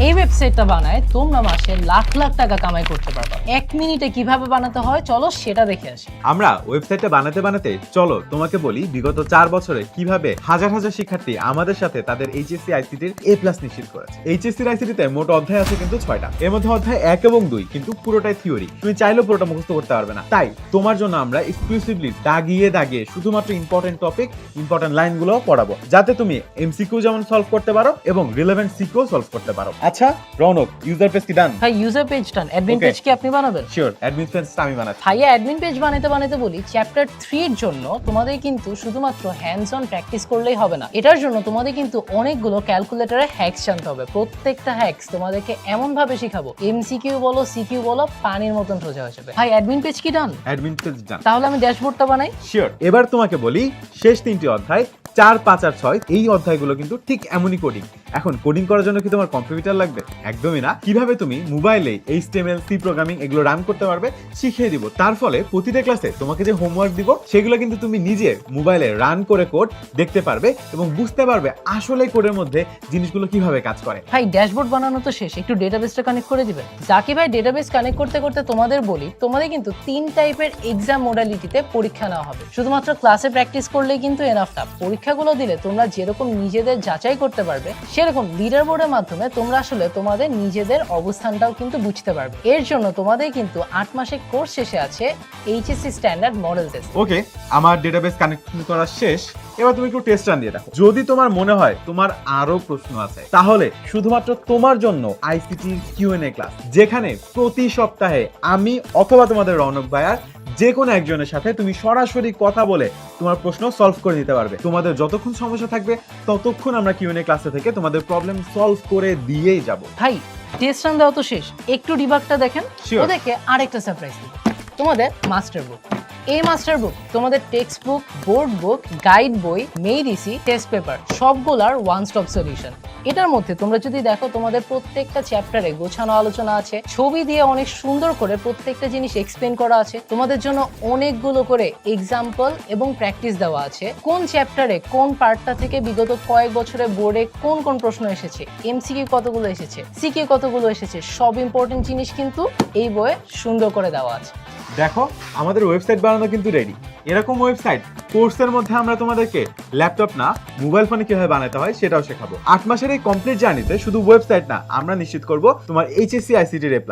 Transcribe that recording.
এই ওয়েবসাইটটা বানায় তোমরা মাসে লাখ লাখ টাকা কামাই করতে পারবা। 1 মিনিটে কিভাবে বানাতে হয় চলো সেটা দেখে আসি। আমরা ওয়েবসাইটটা বানাতে বানাতে চলো তোমাকে বলি বিগত 4 বছরে কিভাবে হাজার হাজার শিক্ষার্থী আমাদের সাথে তাদের এইচএসসি আইসিটির এ+ নিশ্চিত করেছে। এইচএসসি আইসিটিতে মোট অধ্যায় আছে কিন্তু 6টা। এর মধ্যে অধ্যায় 1 এবং 2 কিন্তু পুরোটাই থিওরি, তুমি চাইলেও পুরোটা মুখস্থ করতে পারবে না। তাই তোমার জন্য আমরা এক্সক্লুসিভলি দাগিয়ে দাগিয়ে শুধুমাত্র ইম্পর্টেন্ট টপিক, ইম্পর্টেন্ট লাইনগুলো পড়াবো, যাতে তুমি এমসিকিউ যেমন সলভ করতে পারো এবং রিলেভেন্ট সিকিউ সলভ করতে পারো। আচ্ছা রৌনক, ইউজার পেজ কি ডান? ভাই ইউজার পেজ ডান, অ্যাডমিন পেজ কি আপনি বানাবেন? শিওর, অ্যাডমিন পেজটা আমি বানাচ্ছি। ভাইয়া অ্যাডমিন পেজ বানাতে বানাতে বলি চ্যাপ্টার 3 এর জন্য তোমাদের কিন্তু শুধুমাত্র হ্যান্ডস অন প্র্যাকটিস করলেই হবে না। এটার জন্য তোমাদের কিন্তু অনেকগুলো ক্যালকুলেটরে হ্যাক্স জানতে হবে। প্রত্যেকটা হ্যাক্স তোমাদেরকে এমন ভাবে শিখাবো, এমসিকিউ বলো সিকিউ বলো পানির মতন সোজা হয়ে যাবে। ভাই অ্যাডমিন পেজ কি ডান? অ্যাডমিন পেজ ডান। তাহলে আমি ড্যাশবোর্ডটা বানাই। শিওর। এবার তোমাকে বলি শেষ 3টি অধ্যায় 4, 5 আর 6 এই অধ্যায়গুলো কিন্তু ঠিক এমনই কোডিং। এখন কোডিং করার জন্য কি তোমার কম্পিউটার লাগবে? একদমই না। কিভাবে তুমি মোবাইলে HTML, C প্রোগ্রামিং এগুলো রান করতে পারবে শিখিয়ে দিব। তার ফলে প্রতিটা ক্লাসে তোমাকে যে হোমওয়ার্ক দিব সেগুলো কিন্তু তুমি নিজে মোবাইলে রান করে কোড দেখতে পারবে এবং বুঝতে পারবে আসলে কোডের মধ্যে জিনিসগুলো কিভাবে কাজ করে। ভাই ড্যাশবোর্ড বানানো তো শেষ, একটু ডেটাবেসটা কানেক্ট করে দিবেন। জাকি ভাই ডেটাবেস কানেক্ট করতে করতে তোমাদের বলি, তোমাদের কিন্তু 3 টাইপের এক্সাম মডালিটিতে পরীক্ষা নেওয়া হবে। শুধুমাত্র ক্লাসে প্র্যাকটিস করলেই কিন্তু এনাফ না। পরীক্ষাগুলো দিলে তোমরা যেরকম নিজেদের যাচাই করতে পারবে, সেরকম লিডার বোর্ডের মাধ্যমে তোমরা আসলে তোমাদের নিজেদের অবস্থানটাও কিন্তু বুঝতে পারবে। এর জন্য তোমাদের কিন্তু 8 মাসের কোর্স শেষে আছে এইচএসসি স্ট্যান্ডার্ড মডেল টেস্ট। ওকে, আমার ডেটাবেস কানেকশন করা শেষ। এবার তুমি একটু টেস্ট রান দিয়ে দেখো। যদি তোমার মনে হয় তোমার আরো প্রশ্ন আছে, তাহলে শুধুমাত্র তোমার জন্য আইসিটি কিউএনএ ক্লাস, যেখানে প্রতি সপ্তাহে আমি অথবা তোমাদের রৌনক ভাইয়ার যে কোনো একজনের সাথে তুমি সরাসরি কথা বলে তোমার প্রশ্ন সলভ করে দিতে পারবে। তোমাদের যতক্ষণ সমস্যা থাকবে ততক্ষণ আমরা কিউএনএ ক্লাসে থেকে তোমাদের প্রবলেম সলভ করে দিয়েই যাব। ভাই টেস্ট রান দেওয়া তো শেষ, একটু ডিবাগটা দেখেন। Sure. ওদেরকে আরেকটা সারপ্রাইজ দিই, তোমাদের মাস্টার বুক। এই মাস্টার বুক তোমাদের text book, board book, guide বই, মেইডিসি, টেস্ট পেপার সবগুলার ওয়ান স্টপ সলিউশন। এটার মধ্যে তোমরা যদি দেখো তোমাদের প্রত্যেকটা চ্যাপ্টারে গোছানো আলোচনা আছে, ছবি দিয়ে অনেক সুন্দর করে প্রত্যেকটা জিনিস এক্সপ্লেন করা আছে। তোমাদের জন্য অনেকগুলো করে এক্সাম্পল এবং প্র্যাকটিস দেওয়া আছে। কোন চ্যাপ্টারে কোন পার্টটা থেকে বিগত কয়েক বছরে বোর্ডে কোন কোন প্রশ্ন এসেছে, এমসিকিউ কতগুলো এসেছে, সিকিউ কতগুলো এসেছে, সব ইম্পর্টেন্ট জিনিস কিন্তু এই বইয়ে সুন্দর করে দেওয়া আছে। দেখো আমাদের ওয়েবসাইট বানানো কিন্তু রেডি। এরকম ওয়েবসাইট কোর্সের মধ্যে আমরা তোমাদেরকে ল্যাপটপ না মোবাইল ফোনে কিভাবে বানাতে হয় সেটাও শেখাবো। 8 মাসের এই কমপ্লিট জার্নিতে শুধু ওয়েবসাইট না, আমরা নিশ্চিত করব তোমার এইচএসসি আইসিটি এ+।